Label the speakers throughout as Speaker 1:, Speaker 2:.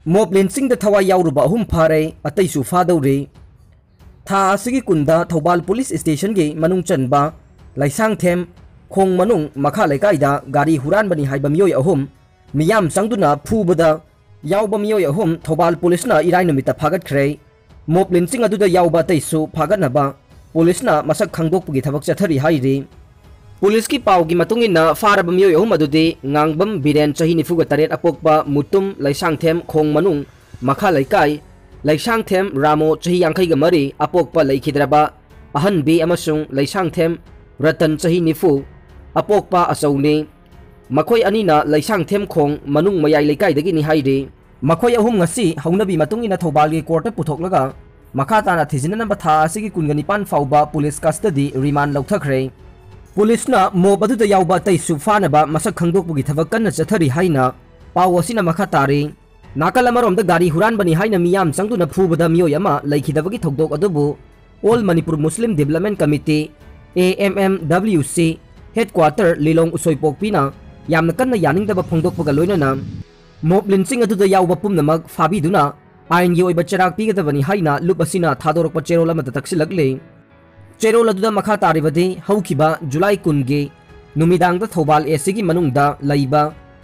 Speaker 1: Mob lynching the थवा याउरुबा अहुम फारे अतैसु फादौरे था असगी कुंदा थौबाल पुलिस स्टेशन गे मनुंग चनबा लाइसांग थेम खोंग मनुंग मखा लेकाइदा गाड़ी हुरान बनी हाइबा मियोय अहुम मियाम संगदुना फुबदा याउबा मियोय अहुम थौबाल पुलिसना इराय नुमिता फागतख्रे मोब लिंचिंग अदुदा याउबा तैसु फागतनबा पुलिसना मसक खंगदोकपुगी थबक चथरी हाइरे पुलिस की पाव की मतुंगिना फारब मियोय अहुम अदुदे ngangbam बिरेन चही निफुगा तरेट अपोकपा मुतुम लाइसांगथेम खोंग मनुंग मखा लैकाई लाइसांगथेम रामो चही यांखैगा मरी अपोकपा लैखिद्रबा अहन बी अमसुंग लाइसांगथेम रतन चही निफु अपोकपा असौने मखोय अनिना लाइसांगथेम खोंग मनुंग मयाई लैकाइदगी नि हाइरे मखोय अहुम ngasi हौनबी मतुंगिना थौबालगी कोर्ट पुथोकलगा मखा ताना थिजिननबा था असिगी कुनगनिपान फाउबा पुलिस कस्टडी रिमांड लौथखरे पुलिसना मोब अदुदा याउबा तैसु फानबा मसक खंगदोकपुगी थबक कन्ना चथरी हाइना पाव असिना मखा तारे नाकल अमरोमदा गाड़ी हुरान बनी हाइना मियाम संगदुना फुबदा मियोय अमा लैखिदबगी थौदोक अदुबु all Manipur Muslim development committee AMMWC headquarter Lilong उसोइपोकपीना यामना कन्ना यानिंगदबा फोंदोकपगा लोइनना मोब लिंचिंग अदुदा याउबा पुमनमक फाबिदुना आइनगी ओइबा चराग पीगदबनी हाइना लुप असिना थादोरकपा चेरोल अमदा तक्सिलकले चेरोल अदुदा मखा तारिबदि हौखिबा जुलाई 10 गे नुमिदांगदा थौबाल एसिगी मनुंगदा लैबा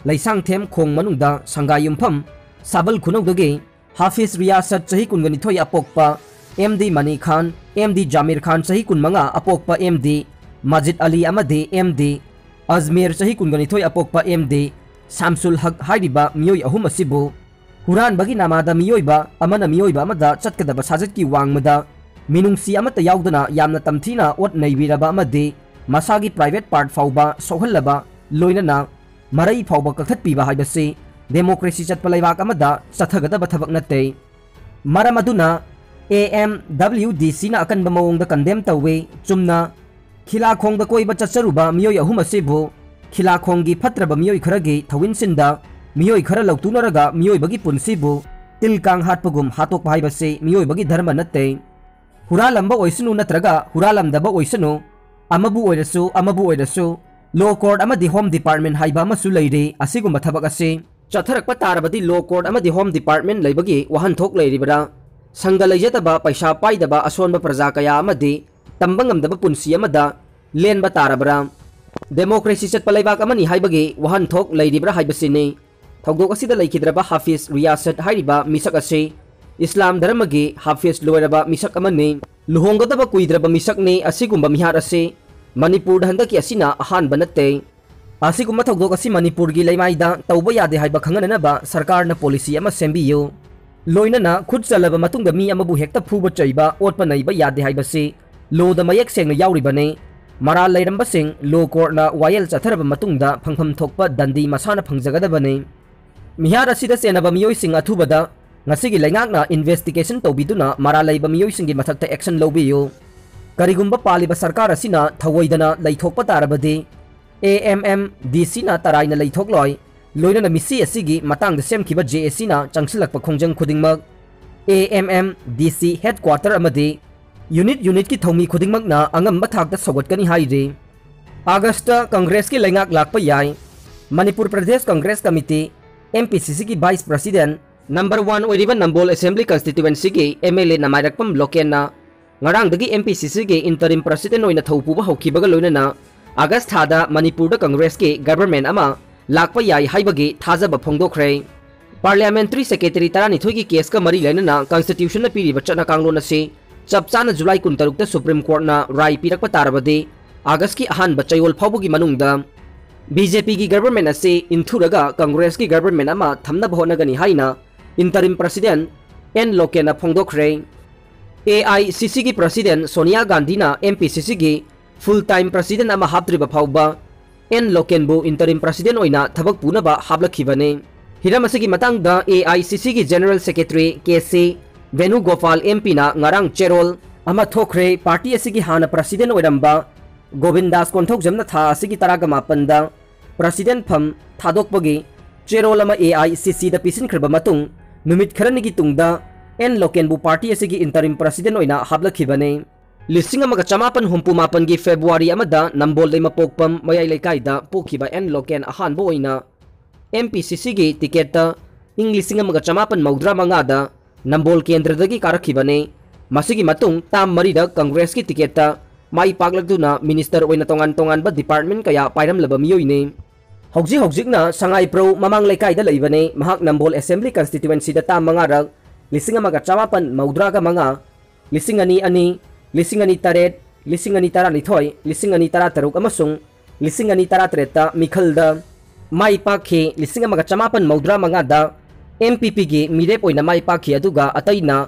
Speaker 1: लाइसांगथेम खोंग मनुंगदा संगाय युमफम साबल खुनौदगे हाफिज रियासत चही 19 अपोकपा MD मनी खान MD जामिर खान चही 15 अपोकपा MD माजिद अली अमदे MD अजमेर चही 19 अपोकपा MD शामसुल हक हाइरिबा मियोय अहुम असिबु हुरान बगी नामादा मियोयबा अमना मियोयबा अमदा चटकदबा साजत की वांगमदा मिनुंगसी अमता याउदना यामना तमथीना ओट नैबिरबा अमदे मसागी प्राइवेट पार्ट फाउबा सोहल्लबा लोइनना मरई फाउबा कखतपीबा हाइबसे डेमोक्रेसी चटपा लैबाक अमदा चथगदबा थबक नते मरम अदुना AMWDC ना अकनबा मवोंगदा कंडेम तवे चुमना खिलाखोंगदा कोइबा चचरुबा मियोय अहुम असिबु खिलाखोंगी फत्रबा मियोय खरगे थविनसिंदा मियोय खर लौतुनरगा मियोय बगी पुनसिबु तिलकांग हाटपगुम हातोक हाइबसे मियोय बगी धर्म नते हुरालंबा ओइसनु नत्रगा हुरालंदबा ओइसनु अमबु ओइरसु लो कोर्ट अमदि होम डिपार्टमेंट हाइबा अमसु लैरे असिगुम थबक असे चथरकपा तारबदि लो कोर्ट अमदि होम डिपार्टमेंट लैबगी वहनथोक लैरिबरा संग लैजतबा पैसा पाइदबा असोनबा प्रजा कया अमदि तंबंगमदबा पुनसि अमदा लेनबा तारबरा डेमोक्रेसी चटपा लैबाक अमनि हाइबगी वहनथोक लैरिबरा हाइबसिने थौदोक असिदा लैखिद्रबा हाफिज रियासत हाइरिबा मिसक असे इस्लाम धर्म के हाफिज लोरबा मिसक अमने लुहोंगदबा कुइद्रबा मिसकने असिगुम्बा मिहार असे मणिपुर हंदकी असिना अहानबा नते असिगुम्बा थौदोक असि मणिपुर गी लैमाइदा तौबा यादे हाइबा खंगननबा सरकारना पॉलिसी अमा सेंबियो लोइनना खुद चलबा मतुंगदा मी अमबु हेक्ता फुबा चैबा ओटपा नैबा यादे हाइबसे लोदा मयक सेंगना याउरिबने मरा लैरंबा सिंग लो कोर्टना वायल चथरबा मतुंगदा फंगफम थोकपा दंदी मसाना फंगजगदबने मिहार असिदा सेनबा मियोय सिंग अथुबदा ngasi laingakna investigation tobiduna mara laiba miyoi singi mathakta action lobiyo karigumba paliba sarkar asina thawoidana laithokpa tarabade AMMDC na taraina laithokloi loina misi asigi matangda semkiba JSC na changsilakpa khongjang khudingmak AMMDC headquarter amade unit ki thomi khudingmak na angamba thakta sogotkani haire August Congress ki laingak lakpa yai Manipur Pradesh Congress Committee MPCC की vice president number 1 ओरिबा Nambol assembly constituency के MLA Nameirakpam लोकेना ngarangdagi MPCC के interim president ओइना थौपुबा हौखिबगा लोइनना अगस्त थादा मणिपुर कांग्रेस के गवर्नमेंट अमा लाकपा याई हाइबगे थाजबा फोंदोखरे पार्लियामेंट्री सेक्रेटरी 12 की केस का मरी लेना कॉन्स्टिट्यूशन पीरिबा चना कांगलोन से चपचाना जुलाई 16 सुप्रीम कोर्ट ना राय पीरकपा तारबदे अगस्त की अहान बचयोल फाउबगी मनुंगदा बीजेपी की गवर्नमेंट से इंथुरगा कांग्रेस की गवर्नमेंट अमा थमनब होनगनी हाइना इंटरिम प्रेसिडेंट एन लोकेना फोंदोखरे AICC की प्रेसिडेंट सोनिया गांधी ना MPCC की फुल टाइम प्रेसिडेंट अमा हाप्त्रिबा फाउबा एन लोकेनबु इंटरिम प्रेसिडेंट ओइना थबक पुनबा हाबलखिबने हिरम असगी मतंगदा AICC की general secretary KC Venugopal MP ना ngarang चेरोल अमा थोखरे पार्टी असगी हाना प्रेसिडेंट ओइरंबा गोविंदास कोंथोक जमना था असगी तरागा मापंदा प्रेसिडेंट फम थादोकपगी चेरोल अमा AICC दा पिसिनख्रबा मतुंग नुमित खरनिगी तुंगदा एन लोकेनबु पार्टी असगी इंटरिम प्रेसिडेंट ओइना हाबलखिबने लिसिंग अमगा चमापन हुंपु मापन की फेब्रुआरी अमदा नंबोल दैमा पोकपम मयाई लेकाइदा पोखिबा एन लोकेन अहानबो ओइना MPCC की ticket ing 1995 da Nambol Kendradagi karakibane masigi matung tam marida Congress ki tiketa mai paglagduna minister oina tongan ba department kaya pairam laba miyoi ne hojik na Sangai Pro mamang laikai da leibane mahak Nambol Assembly constituency da tam mangarag 1995 ka mga 2002 2003 2012 2013 amasung 2013 Mikhalda mai pakhi 1995 da MPP gi mirep oina mai pakhi aduga ataina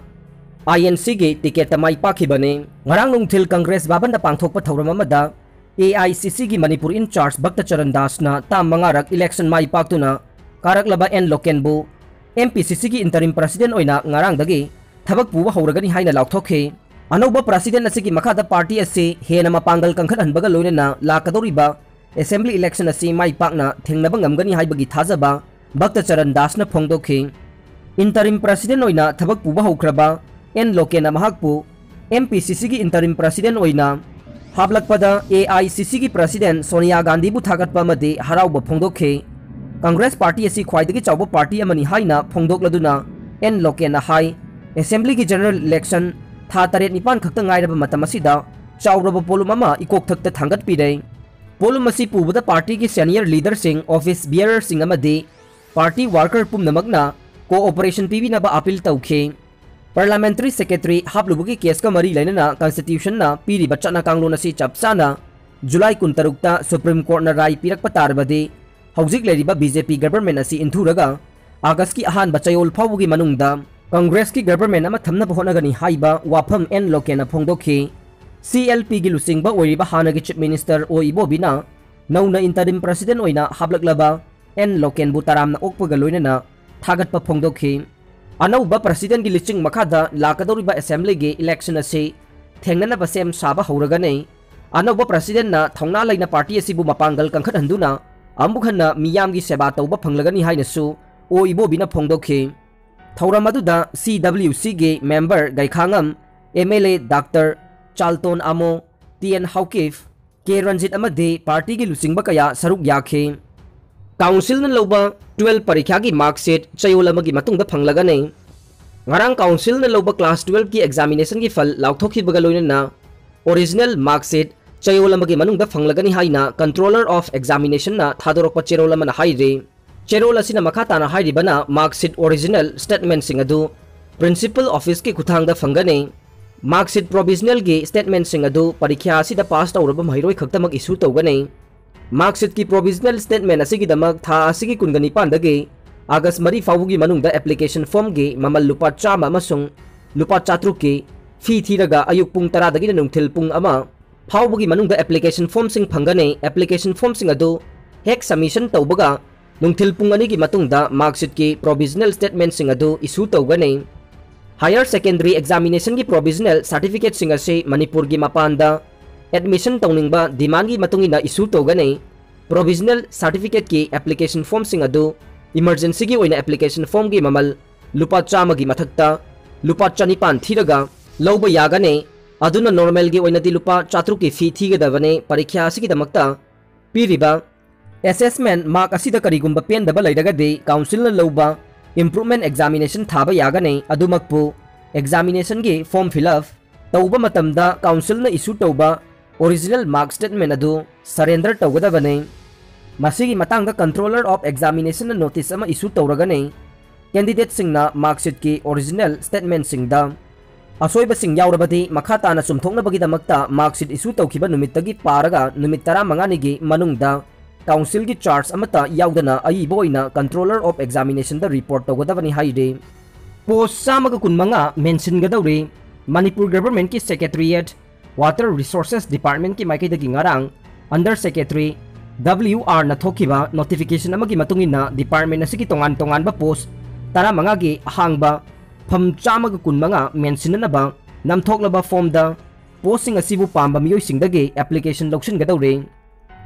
Speaker 1: INC gi ticket mai pakhi bane ngarang nungthil Congress baban da pangthok pa thauram amada AICC gi Manipur in charge Bhakta Charan Das na tam mangarak election mai paktuna karak laba N Lokenbu MPCC gi interim president oina ngarang dagi thabak puwa hauragani haina lauthokhe anauba president asigi makhada party ase hena mapangal kangkhat hanbaga loinena lakadoriba assembly election asi mai pakna thengnaba ngamgani haibagi thajaba Bhakta Charan Das na phongdokhe interim president oina thabak puba haukraba N Lokena mahakpu MPCC gi interim president oina hablakpada AICC gi president Sonia Gandhi bu thagatpa made harauba phongdokhe Congress party asi khwaidagi chawba party amani haina phongdokladuna N Lokena hai assembly gi general election tha taret nipan khakta ngairaba matam asida chawraba polum ama ikok thakta thangat pire polum asi pubada party gi senior leader sing office bearer sing amade party worker pumnamakna cooperation pibi na ba appeal tawkhe parliamentary secretary haplubugi case ka mari lainana constitution na piri bachana kanglona si chapsana July 16 ta Supreme Court na rai pirak patarbade hojik leriba BJP government asi inthuraga August ki ahan bachayol phawugi manungda Congress ki government ama thamna bahonagani haiba wafam N Lokena phongdokhi CLP gi lusingba oiriba hanagi chief minister oibo bina nauna interim president oina hablaklaba N Loken bu taramna okpaga loinana thagatpa phongdokhi anauba president gi liching makhada lakadoriba assembly gi election ase thengnana ba sem saba hauragane anauba president na thongna laina party asibu mapangal kangkhat handuna ambukhanna miyam gi seba tauba phanglagani haina su oibo bina phongdokhi Thauramadu CWC ge member Gaikhangam MLA Dr. Charlton Amo TN Haukif K Ranjit amade party gi lusingba kaya saruk yakhe council na loba 12 parikha gi mark sheet chayol amagi matungda phanglagane ngarang council na loba class 12 ki examination gi fal lauthokhi baga loinana original mark sheet chayol amagi manungda phanglagani haina controller of examination na thadorokpa cherol amana haire Cherol asina makhatana hairibana marksheet original statement singadu principal office ki kuthangda phangane marksheet provisional gi statement singadu parikha asida pass tawraba mairoi khaktamak issue tawgane marksheet ki provisional statement asigi damak tha asigi kungani pandage August mari fawugi manungda application form gi mamal lupa chama amasung lupa chatruk ki fee thiraga ayuk pung 10 dagi nungthil pung ama fawugi manungda application form sing phangane application form singadu hek submission tawbaga nungthil pung ani gi matungda marksheet ki provisional statement singadu issue tawgane higher secondary examination gi provisional certificate singase Manipur gi mapanda admission tawningba demand gi matungina issue tawgane provisional certificate ki application form singadu emergency gi oina application form gi mamal lupa chama gi mathakta lupa chanipan thiraga lawba yagane aduna normal gi oina di lupa chatru ki fee thigadabane parikha asigi damakta piriba assessment mark asida karigumba pen daba lairagade council na loba improvement examination thaba yagane adumakpu examination gi form fill up tawba matamda council na issue tawba original mark statement adu surrender tawgadabane masigi matangda controller of examination na notice ama issue tawragane candidate singna mark sheet ki original statement singda asoiba sing yaurabadi makhata na sumthongna bagi damakta mark sheet issue tawkiba numittagi paraga numit 15 gi manungda council gi charge amata yaudana aiboina controller of examination the report tawgadabani haide post samaga kunmanga mention gadawre Manipur government ki secretariat water resources department ki maikay dagi ngarang under secretary WR na thokiba notification amagi matungina department na sige tongan ba post tara mga gi hangba pham chamaga kunmanga mention na ba namthok ba form da posting asibu pamba miyoy singdagi application loction gadawre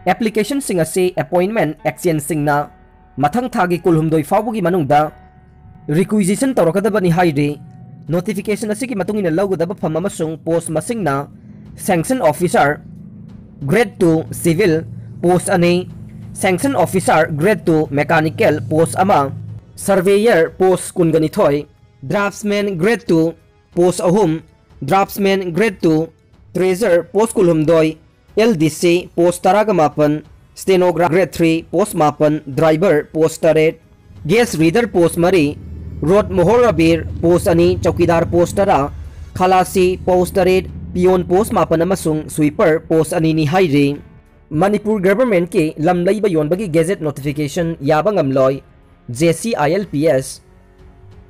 Speaker 1: application sing ase appointment action sing na mathang thagi kulhumdoi fawbugi manungda requisition tawrakadabani haide notification asigi matungina lawgadaba pham amasung post masing na sanction officer grade 2 civil post ani sanction officer grade 2 mechanical post ama surveyor post कुनगनिथोय draftsman grade 2 post अहुम draftsman grade 2 treasure post कुलहुमदोय LDC post तराग मापन stenograph grade 3 post मापन driver post 8 gas reader post मरी road मोहरबीर post अनि chowkidar post 13 खलासी पोस्ट 8 पियोन पोस्ट मापन अमसुंग स्वीपर पोस्ट अनि नि हाइरे मणिपुर गवर्नमेंट के लमलैब योनबगी गेजेट नोटिफिकेशन याबंगमलोय JCILPS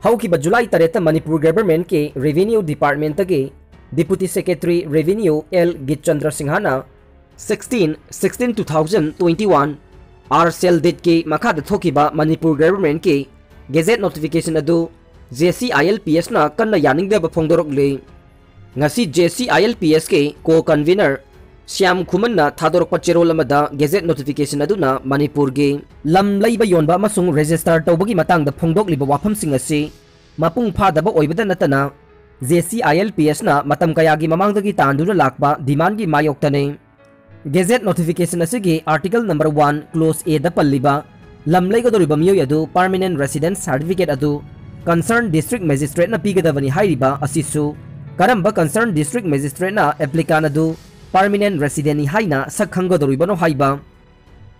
Speaker 1: हौकिबा जुलाई 3 मणिपुर गवर्नमेंट के रेवेन्यू डिपार्टमेंट के deputy secretary revenue L Gitchandra सिंहाना 16/16/2021 आर सेल डेट के मखाद थोकिबा मणिपुर गवर्नमेंट के गेजेट नोटिफिकेशन अदु JCILPS ना कन्ना यानिंगदेब फोंदोरकले ngasi JCILPS के को कन्वीनर श्याम खुमन्ना थादोरकपा चेरोल अमदा गेजेट नोटिफिकेशन अदुना मणिपुर गे लम लैबा योनबा अमसुंग रजिस्टर तौबगी मतंगदा फोंदोकलिबा वाफमसिंग असि मपुंग फादबा ओइबदा नतना JCILPS ना मतम कयागी ममांगदगी तांदुना लाकबा डिमांड की मायोक्तने गेजेट नोटिफिकेशन असिगी आर्टिकल नंबर 1 क्लोज A दा पल्लिबा लम लैगदोरिबा मियोय अदु परमानेंट रेसिडेंस सर्टिफिकेट अदु कंसर्न डिस्ट्रिक्ट मजिस्ट्रेट ना पीगदबनी हाइरिबा असिसु करंबा कंसर्न डिस्ट्रिक्ट मजिस्ट्रेट ना एप्लीकान अदु परमानेंट रेसिडेंट हाइना सखंगदोरिबनो हाइबा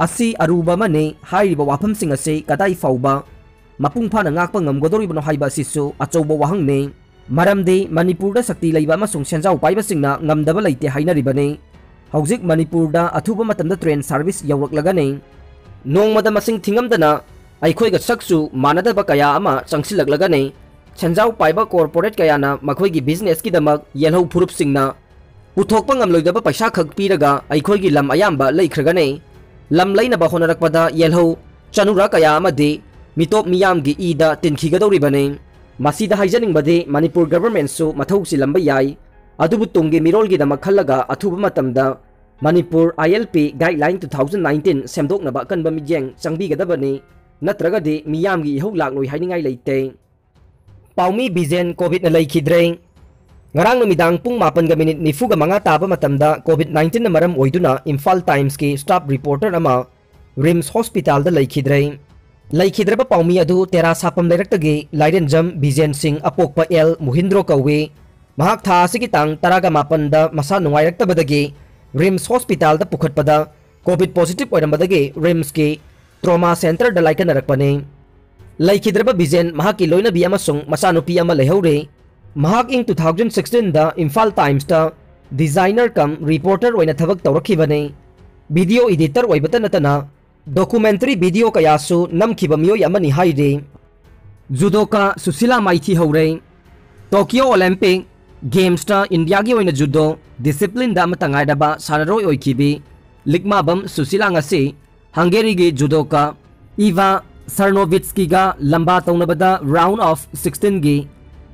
Speaker 1: असि अरुबा मने हाइरिबा वाफमसिंग असे कदाई फाउबा मपुंग फाना ngakpa ngamgodoribano haiba sisu achouba wahangne maramde manipur da sakti leiba amasung senjau paiba singna ngamdaba leite hainaribane hojik manipur da athuba matamda train service yawraklagane nongmada masing thingamdana aikhoi ga saksu manadaba kaya ama changsilaklagane senjau paiba corporate kaya na makhoi gi business ki damak yelhau phurup singna पुथोकपा ngamloidaba paisa khak piraga aikhoi gi lam ayamba leikhraganei lam leinaba honarakpada yelhau chanura kaya amade mitop miyam gi ida tinkhigadauribane masida haijaningbade manipur government su mathau silamba yai adubu tungge mirol gi damak khallaga athuba matamda manipur ILP guideline 2019 semdoknaba kanba mijeng changbigadabane natraga de miyam gi hau lakloi hainingai leite paumi bizen covid na leikhidre ngarang numidang pung 8:40 taba matamda COVID-19 na maram oiduna Imphal Times ki staff reporter ama RIMS hospital da laikhidraba paumi adu tera sapam lairaktage Lairenjam Bijen Singh apokpa L Muhindro kawe mahak tha asigi tang 18 da masa nungairaktabadagi RIMS hospital da pukhatpada COVID positive oirambadagi RIMS ki trauma center da laikanarakpane laikhidraba Bijen mahak ki loina bi amasung masanupi ama lehaure mahak ing 2016 da Imphal Times da designer kam reporter oina thabak tawrakhibane video editor oibata natana documentary video kayasu namkhiba miyoy amani haire judoka Susila Maithi haure Tokyo Olympic Games ta India gi oina judo discipline da matangai daba sanaroi oikibi likmabam Susila ngasi Hungary gi judoka Iva Sarnovitsky ga lamba taunabada round of 16 gi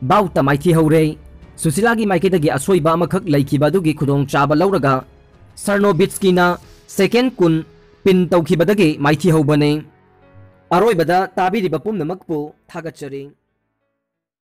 Speaker 1: Bauta Maithi haure Susila gi maiketagi asoiba amakhak laikibadagi khudong chaba lauraga Sarnovitsky na second kun pin tawkhibadagi Maithi haubane aroibada tabiriba pumnamakpu thagachari